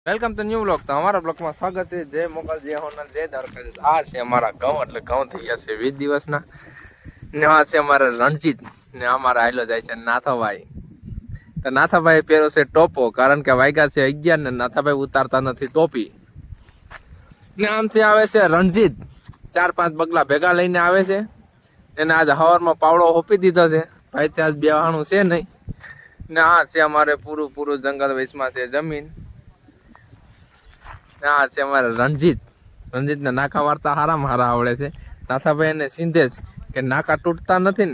Welcome to new blog. તો અમારા બ્લોગમાં સ્વાગત છે. જય મોગલ, જય હોનલ, જય દ્વારકાધીશ. આ છે અમારા ઘઉં, એટલે ઘઉં થઈ ગયા છે 20 દિવસના. ને આ છે અમારા રણજીત ને અમારા આયલો જાય છે નાથાભાઈ. તો નાથાભાઈ પહેરો છે ટોપો, કારણ કે વાગ્યા છે 11 ને નાથાભાઈ ઉતારતા નથી ટોપી. ને આમથી આવે છે રણજીત, 4-5 બગલા ભેગા લઈને આવે છે. એને આજ હવારમાં પાવડો હોપી દીધો છે. ભાઈ ત્યાં બેવાનું છે નહીં. ને આ છે અમારે પૂરું જંગલ, વેચમાં છે જમીન. આ છે અમારે રણજીતને નાકા વાર્તા હારામાં હારા આવડે છે. નાથાભાઈ એને સીધે જ કે નાકા તૂટતા નથી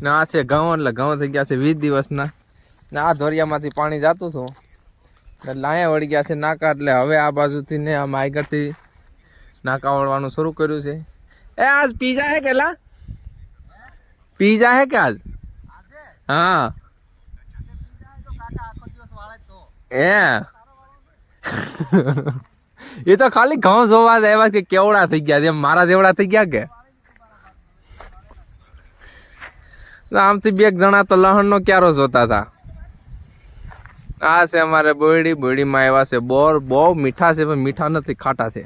ને આ છે ઘઉં, એટલે ઘઉં થઈ ગયા છે 20 દિવસના. ને આ ધોરિયામાંથી પાણી જતું હતું એટલે અહીંયા વળી ગયા છે નાકા, એટલે હવે આ બાજુથી ને આમ આગળથી નાકા વળવાનું શરૂ કર્યું છે. એ આજ પીઝા હે કેલા પીઝા હે કે આજ? હા એ તો ખાલી ઘઉં જોવા આવ્યા કે કેવડા થઈ ગયા, જેમ મારા જેવડા થઈ ગયા કે. આમથી 2 જણા તો લહણનો ક્યારો જોતા હતા. આ છે અમારે બોયડીમાં આવ્યા છે બોર, બહુ મીઠા છે પણ મીઠા નથી, ખાટા છે.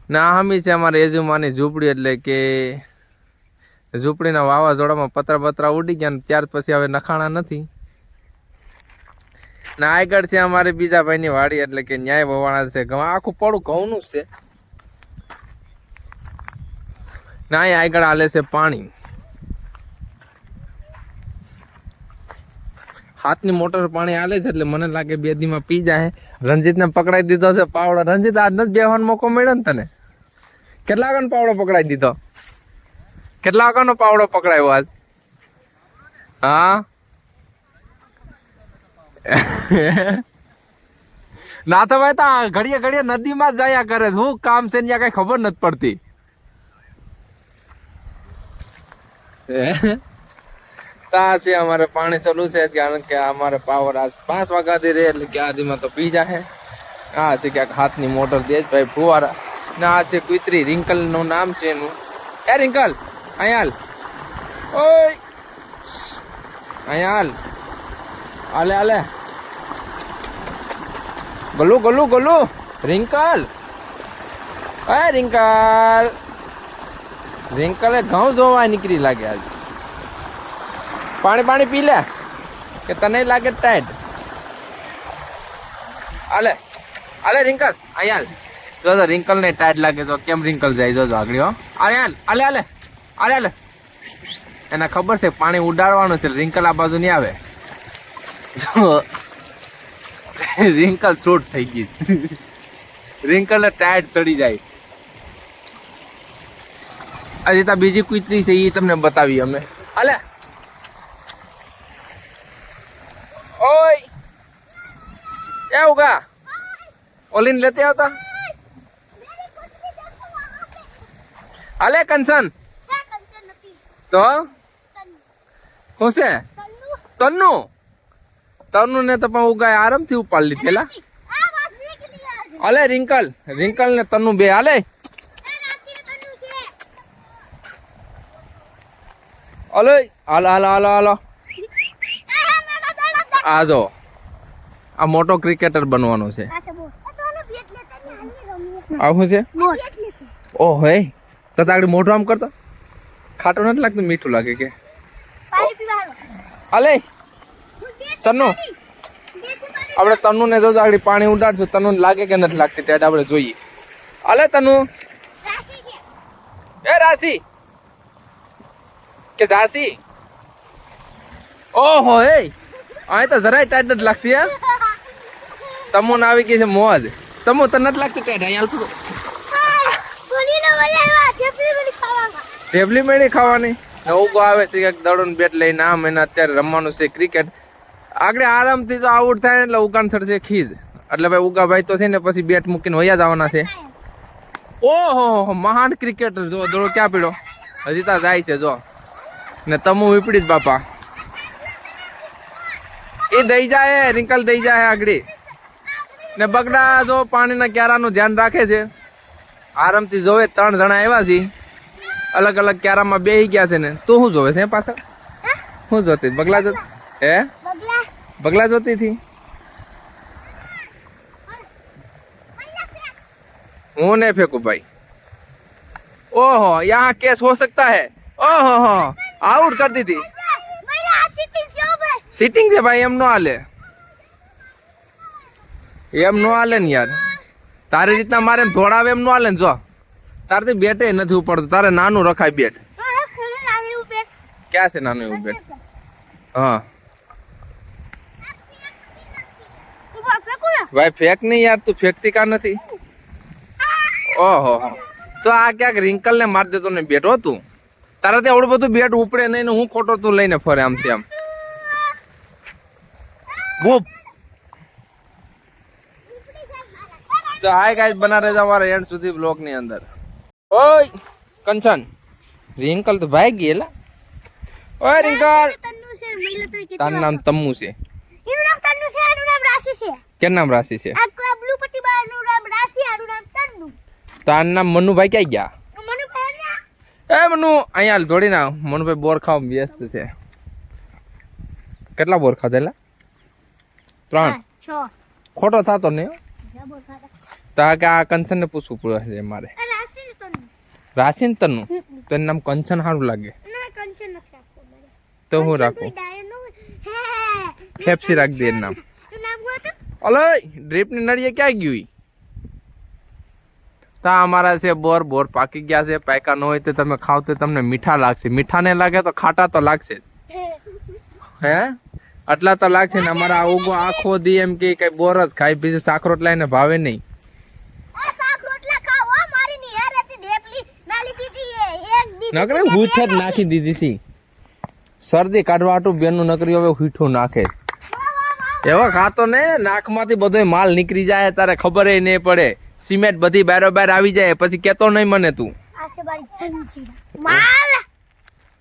ને આ હમી છે અમારે એજુમાની ઝૂંપડી, એટલે કે ઝૂંપડીના વાવાઝોડામાં પતરા ઉડી ગયા ને ત્યાર પછી હવે નખાણા નથી. ને આગળ છે અમારે બીજા ભાઈની વાડી, એટલે કે ન્યાય વવાણા છે ઘઉં. આખું પડું ઘઉંનું જ છે. ને અહીંયા આગળ હાલે છે પાણી. હાથની મોટર પાણી હાલે છે, એટલે મને લાગે 2 દીમાં પી જાય. રણજીતને પકડાઈ દીધો છે પાવડો. રણજીત આજ નથી બેહવાનો મોકો મળ્યો ને તને? કેટલા વાગ્યાનો પાવડો પકડાઈ દીધો? કેટલા વાગ્યાનો પાવડો પકડાયો આજ? હા ના તો ભાઈ તો ઘડીએ નદીમાં જ જાયા કરે. શું કામ છે ત્યાં કઈ ખબર નથી પડતી. તા છે અમારે પાણી ચાલુ છે, કારણ કે અમારે પાવર આજ 5 વાગ્યાથી રહે, એટલે કે આદીમાં તો પી જાય. આ છે ક્યાંક હાથની મોટર દે ભાઈ ફુવારા. ને આ છે કુતરી, રિંકલ નું નામ છે એનું. એ રિંકલ અહીંયા હાલ, ઓય અહીંયા હાલ, હાલે ગલું રિંકલ. હે રિંકલે ઘઉં જોવા નીકળી લાગે આજ. પાણી પી લે, કે તને લાગે ટાઈટ? આલે રિંકલ અહીંયા જોજો, રિંકલ ને ટાઈટ લાગે તો કેમ રિંકલ જાય જોજો આગળ. હો આલે એને ખબર છે પાણી ઉડાડવાનું છે, રિંકલ આ બાજુ નહીં આવે. રિંકલ શૂટ થઈ ગઈ. રિંકલ ને ટાયર ચડી જાય. હજી તો બીજી કુતરી છે, એ તમને બતાવી અમે. અલે ઓય એ ઉગા ઓલીને લેતે આવતા. અલે કંચન તો શું છે? તન્નુ ને તો પણ ઉગાય આરામથી ઉપાડી લીધેલા. અલે રિંકલ ને તન્નુ બે હાલે. અલે હાલો આ જો, આ મોટો ક્રિકેટર બનવાનો છે. આવું છે? ઓ હે તો આગળ મોઢું આમ કરતો. ખાટું નથી લાગતું, મીઠું લાગે કે? અલે તન્નુ, આપણે તન્નુ ને જો આગળ પાણી ઉડાડશું, તન્નુ લાગે કે નથી લાગતી ત્યારે આપણે જોઈએ. અલે તન્નુ એ રાશી કે ઝાંસી. ઓહો હે અહીં તો જરાય ટાઈટ નથી લાગતી. હે તમો ને આવી ગઈ છે મોજ. તમો તો નથી લાગતી ટાઈટ. અહીંયા આવતું ઢેફલી મેળી ખાવાની. ઉગો આવે છે એક દડો ને બેટ લઈને. આમ એને અત્યારે રમવાનું છે ક્રિકેટ. આગળ આરામથી તો આઉટ થાય એટલે ઉગાન ચડશે ખીજ. એટલે ભાઈ ઉગાભાઈ તો છે ને પછી બેટ મૂકીને વયા જવાના છે. ઓહો મહાન ક્રિકેટર જો દડો ક્યાં પીડો, હજી તો જાય છે જો. ને તમુ વીપડી જ બાપા. એ દઈ જાય, રિંકલ દઈ જાય આગળ. ને બગડા જો પાણીના ક્યારાનું ધ્યાન રાખે છે. આરામથી જોવે. 3 જણા આવ્યા છે, અલગ અલગ ક્યારામાં બેસી ગયા છે. ને તું શું જોવે છે પાછળ? શું જોતી? બગલા જોતી? હે બગલા જોતી હતી? હું नहीं फेंकू भाई। ओहो यहाँ केस हो सकता है। ओहो हो आउट कर दी थी। सीटिंग से भाई एम नो हाले, एम नो हाले ने यार। तारे जितना मारे दौड़ावे एम नो हाले ने। जो तारे बेटे नहीं उपड़तो, तारे नानू रखाय बेट। क्या से नानू એવું બેટ? हाँ भाई फेंक नहीं यार, तू फेंकती का नहीं। ओहो तो आ क्या रिंकल ने मार देतो ने બેટો તું। તારાથી આવડું બધું બેટ ઉપડે નહીં ને હું ખોટો તું લઈને ફરે આમથી આમ। वो तो हाय गाइस बना रहे हमारे एंड સુધી બ્લોગ ની અંદર। ઓય કંચન रिंकल तो भाग गेला। ओए रिंकल તારું નામ તમ્મુ છે? એનું નામ તન્નુ છે, આનું નામ રાશિ છે। કે નામ રાશિ છે? આ બ્લુ પટ્ટી બારનું નામ રાશિ, આનું નામ તન્નુ। તારું નામ મનુભાઈ ક્યાં ગયા? મનુભાઈ ને એ મનુ અહીંયા દોડી ના। મનુભાઈ બોર ખાવા વ્યસ્ત છે। કેટલા બોર ખાધેલા? 3 6 ખોટો થાતો નહીં હો। જબો સાદા તો આ કે આ કંચન ને પૂછવું પડે છે મારે। આ રાશિ ને તન્નુ રાશિ ને તન્નુ તો એનું નામ કંચન સારું લાગે ના કંચન નથી રાખો મારે। તો હું રાખું? કોઈ ડાયનો હે ફેફસી રાખ દે એનું નામ। તું નામ ગોતો અલે ડ્રીપ ની નળીએ ક્યાં ગયું? તા અમારા છે બોર, બોર પાકી ગયા છે। પાકા ન હોય તો તમે ખાવ તો તમને મીઠા લાગશે। મીઠા ને લાગે તો ખાટા તો લાગશે હે, આટલા તો લાગશે ને। અમારા ઉગો આખો દી એમ કે કઈ બોર જ ખાઈ, બીજું સાકરોટ લઈને ભાવે નહીં। આ શાક રોટલા ખાઓ મારી ની હેર હતી ઢેપલી નાલી દીધી એક દી નકરે હુઠ જ નાખી દીધી હતી। શરદી કાઢવા હાટું બેનું નકરી હવે હુઠું નાખે। એવો ખાતો ને નાકમાંથી બધો માલ નીકળી જાય તારે ખબર નહીં પડે। સિમેન્ટ બધી બારોબાર આવી જાય પછી કેતો નહીં મને તું। આ છે મારી જંજીરા માલ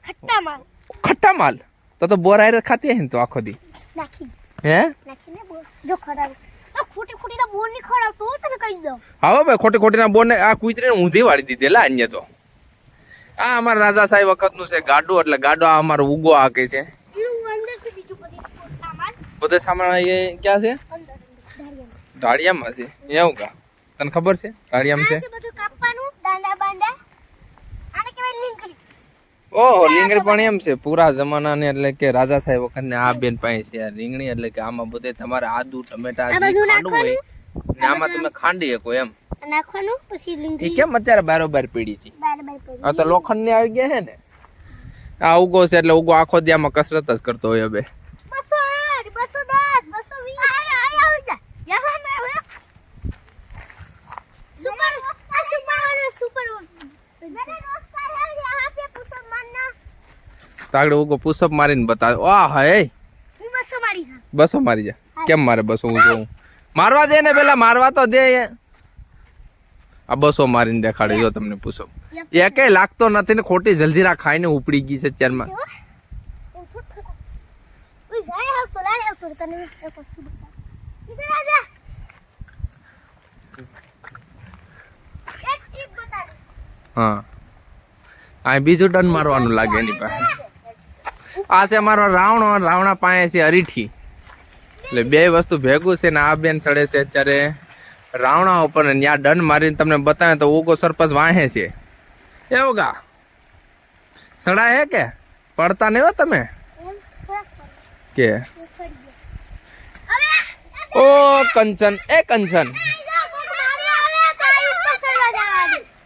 ખટ્ટા માલ ખટ્ટા માલ તો બોર આયર ખાતી હે ને તો આખો દી નાખી હે નાખીને બોલ જો ખરાબ આ ખોટી ખોટી ના બોલ ની ખરાબ તો તને કહી દઉં। હા ભાઈ ખોટી ખોટી ના બોર ને આ કુતરીને ઊંધી વાળી દીધેલા અન્ય તો। આ અમારા રાજા સાહેબ વખતનું છે ગાડું, એટલે ગાડો આ અમારો ઉગો આકે છે। એનું અંદર થી બીજું બધી સામાન બધો સામાન એ ક્યાં છે? અંદર ધારિયા ઢાળિયામાં છે એવું કા? તને ખબર છે ઢાળિયામાં છે? આ છે બધું કાપવાનું દાંડા બાંડા આને કહેવાય લીંકડી। ઓહો લીંગડી પણ એમ છે પૂરા જમાના ને, એટલે કે રાજા સાહેબ વખત ને આ બેન પાસે છે રીંગણી। એટલે કે આમાં બધે તમારે આદુ ટમેટા જે ખાંડવું હોય ને આમાં તમે ખાંડી શકો એમ। નાખવાનું પછી એ લીંકડી કેમ અત્યારે બારોબાર પીડી છે? બાર બાર કરી આ તો લોખંડ ની આવી ગયા છે ને। આ ઉગો છે એટલે ઉગો આખો દી આમાં કસરત જ કરતો હોય। હવે 208 210 220 આય આવી જા યહાં મે હવે सुपर सुपर मैंने रोकता है यहाँ पे पुशअप मारना। તાગડે ઉગો પુશઅપ મારીને બતાવે। વાહ હે હું બસો મારી था 200 મારી જા। કેમ મારે 200? હું જોઉં મારવા દે ને, પેલા મારવા તો દે। આ 200 મારીને દેખાડે જો તમને પુશઅપ। એકે લાગતો નથી ને ખોટી જલ્દીરા ખાઈને ઉપડી ગઈ છે અત્યારમાં। ઓય જાય હા તો લાય તો તને એક વસ્તુ બતા ઇધર આ જા એક ટીપ બતા દે। હા આ બીજું ડન મારવાનું લાગે એની પાસે। આ છે મારો રાવણો, રાવણા પાસે છે અરીઠી। એટલે બે વસ્તુ ભેગું છે ને આ બેન ચડે છે અત્યારે રાવણા ઉપર ને ત્યાં ડન મારીને તમને બતાવે તો ઉગો સરપંચ વાહે છે એવું ગા સડા હે કે પડતા નહીં હો તમે એમ ફરક કે? હવે ઓ કંચન એ કંચન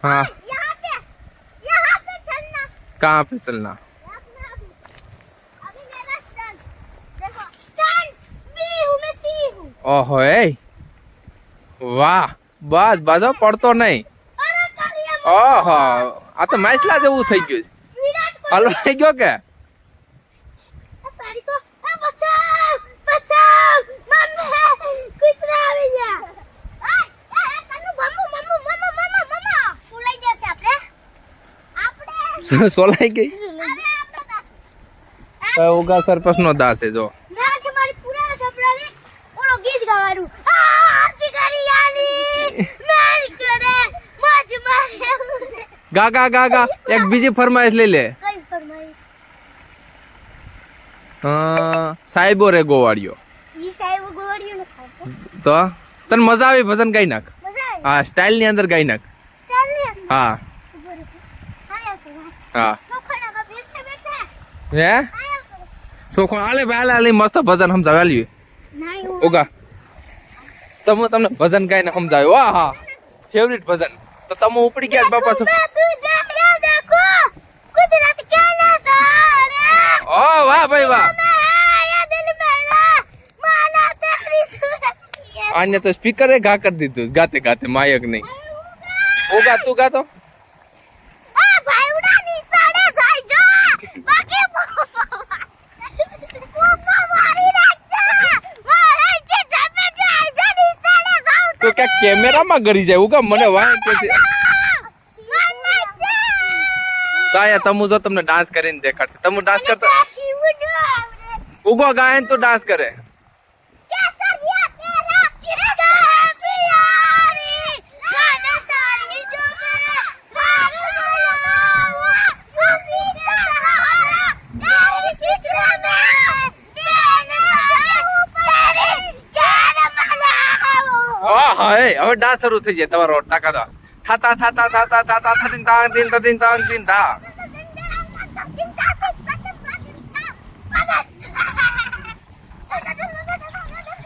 हाँ यहाँ पे चलना। कहाँ पे चलना? अभी मेरा स्टैंड देखो स्टैंड बी हूँ मैं सी हूँ। ओहो ए वाह बस बाजो પડતો નહીં। अरे चलिए ઓહો આ તો માછલા જેવું થઈ ગયું છે। विराट હલવાઈ ગયો કે? कोहली को बचाओ बचाओ मम्मी कुतरा આવી ગયા। તન્નુ મમ્મુ મમ્મુ મમ્મુ મમ્મુ મમ્મુ સુલાઈ જશે આપણે સોલાઈ ગઈ। અરે આપણે ઉગા સરપંચ નો દાસ છે જો। ના છે મારી પૂરા છપરાની ઓલો ગીત ગાવાનું આરતી કરી યાલી મારી કરે મજ મારે ગા ગા ગા ગા એક બીજી ફરમાઈશ લઈ લે। કઈ ફરમાઈશ? સાહેબો રે ગોવાળિયો ઈ સાહેબ ગોળીઓ ન ખાતો તો તને મજા આવી ભજન ગાઈ નાખ। મજા આવે હા સ્ટાઇલ ની અંદર ગાઈ નાખ હા હા હે સોખો આલે ભાઈ આલે મસ્ત ભજન સમજાવે આલ્યું ઓગા તમને ભજન ગાઈને સમજાવ્યું વાહ હા ફેવરિટ ભજન તો તમે ઉપડી ગયા બાપા છો ઓ વાહ ભાઈ વાહ આને તો સ્પીકરે ઘા કરી દીધું ગાતે ગાતે માયક નહીં ઓગા તું ગાતો તો ક્યાં કેમેરામાં ગરી જાય ઉગા મને વાય કે છે તો આયા તમુ જો તમને ડાન્સ કરીને દેખાડશે તમુ ડાન્સ કરતા ઉગો ગાયન તો ડાન્સ કરે હા હવે ડાન્સ શરૂ થઈ જાય તમારો ટાકા દો થાતા થાતા થાતા થાતા થતીન તાંગ દીન તતીન તાંગ દીન તા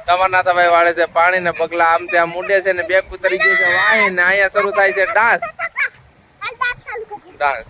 તમાર નાથા ભાઈ વાળે છે પાણી ને પગલા આમ ત્યાં મુંડે છે ને બેગ ઉતરી ગયું છે વાય ને અહીંયા શરૂ થાય છે ડાન્સ ડાન્સ